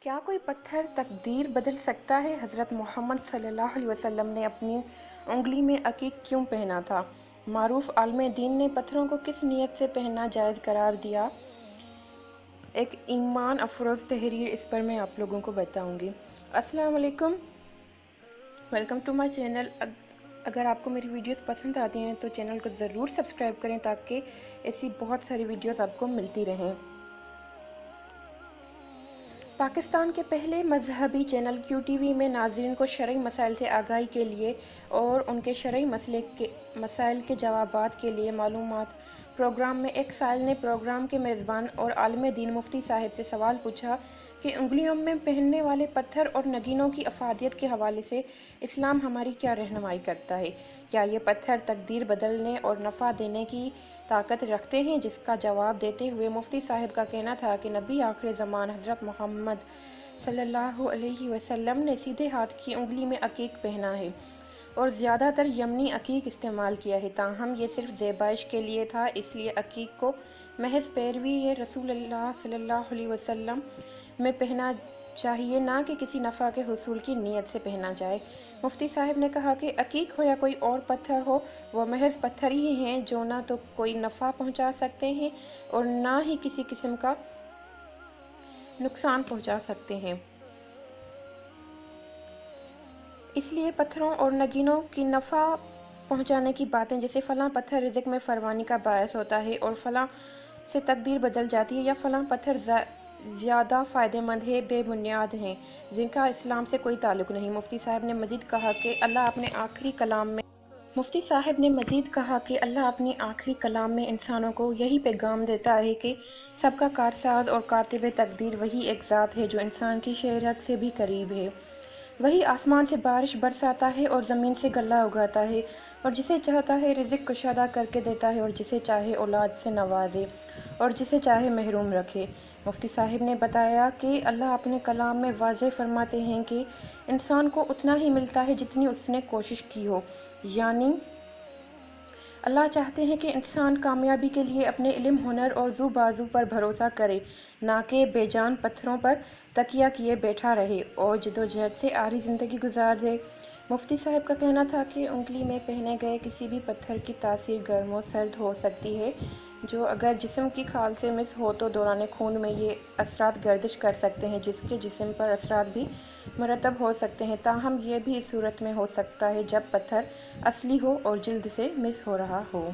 کیا کوئی پتھر تقدیر بدل سکتا ہے؟ حضرت محمد صلی اللہ علیہ وسلم نے اپنی انگلی میں عقیق کیوں پہنا تھا؟ معروف عالم دین نے پتھروں کو کس نیت سے پہننا جائز قرار دیا؟ ایک ایمان افروز تحریر، اس پر میں آپ لوگوں کو بتاؤں گی۔ السلام علیکم، ویلکم ٹو مائی چینل۔ اگر آپ کو میری ویڈیوز پسند آتی ہیں تو چینل کو ضرور سبسکرائب کریں تاکہ ایسی بہت ساری ویڈیوز آپ کو ملتی رہیں۔ پاکستان کے پہلے مذہبی چینل کیو ٹی وی میں ناظرین کو شرعی مسائل سے آگاہی کے لیے اور ان کے شرعی مسائل کے جوابات کے لیے معلومات پروگرام میں ایک سائل نے پروگرام کے میزبان اور عالم دین مفتی صاحب سے سوال پوچھا کہ انگلیوں میں پہننے والے پتھر اور نگینوں کی افادیت کے حوالے سے اسلام ہماری کیا رہنمائی کرتا ہے؟ کیا یہ پتھر تقدیر بدلنے اور نفع دینے کی طاقت رکھتے ہیں؟ جس کا جواب دیتے ہوئے مفتی صاحب کا کہنا تھا کہ نبی آخر زمان حضرت محمد صلی اللہ علیہ وسلم نے سیدھے ہاتھ کی انگلی میں عقیق پہنا ہے اور زیادہ تر یمنی عقیق استعمال کیا ہے، تاہم یہ صرف زیبائش کے لیے تھا، اس لیے عقیق کو محض پیروی رسول اللہ صلی اللہ علیہ وسلم میں پہنا چاہیے، نہ کہ کسی نفع کے حصول کی نیت سے پہنا جائے۔ مفتی صاحب نے کہا کہ عقیق ہو یا کوئی اور پتھر ہو، وہ محض پتھر ہی ہیں جو نہ تو کوئی نفع پہنچا سکتے ہیں اور نہ ہی کسی قسم کا نقصان پہنچا سکتے ہیں۔ اس لیے پتھروں اور نگینوں کی نفع پہنچانے کی باتیں، جیسے فلاں پتھر رزق میں فراوانی کا باعث ہوتا ہے اور فلاں سے تقدیر بدل جاتی ہے یا فلاں پتھر زیادہ فائدہ مند ہے، بے بنیاد ہیں، جن کا اسلام سے کوئی تعلق نہیں۔ مفتی صاحب نے مزید کہا کہ اللہ اپنی آخری کلام میں انسانوں کو یہی پیغام دیتا ہے کہ سب کا کارساز اور کاتب تقدیر وہی ایک ذات ہے جو انسان کی شریعت سے بھی قریب ہے۔ وہی آسمان سے بارش برساتا ہے اور زمین سے غلہ اگاتا ہے اور جسے چاہتا ہے رزق کشادہ کر کے دیتا ہے اور جسے چاہے اولاد سے نوازے اور جسے چاہے محروم رکھے۔ مفتی صاحب نے بتایا کہ اللہ اپنے کلام میں واضح فرماتے ہیں کہ انسان کو اتنا ہی ملتا ہے جتنی اس نے کوشش کی ہو، یعنی اللہ چاہتے ہیں کہ انسان کامیابی کے لیے اپنے علم، ہنر اور ذو بازو پر بھروسہ کرے، نہ کہ بے جان پتھروں پر تکیہ کیے بیٹھا رہے اور جدوجہد سے عاری زندگی گزارے۔ مفتی صاحب کا کہنا تھا کہ انگلی میں پہنے گئے کسی بھی پتھر کی تاثیر گرم و سرد ہو سکتی ہے، جو اگر جسم کی کھال سے مس ہو تو دوران خون میں یہ اثرات گردش کر سکتے ہیں، جس کے جسم پر اثرات بھی مرتب ہو سکتے ہیں، تاہم یہ بھی اس صورت میں ہو سکتا ہے جب پتھر اصلی ہو اور جلد سے مس ہو رہا ہو۔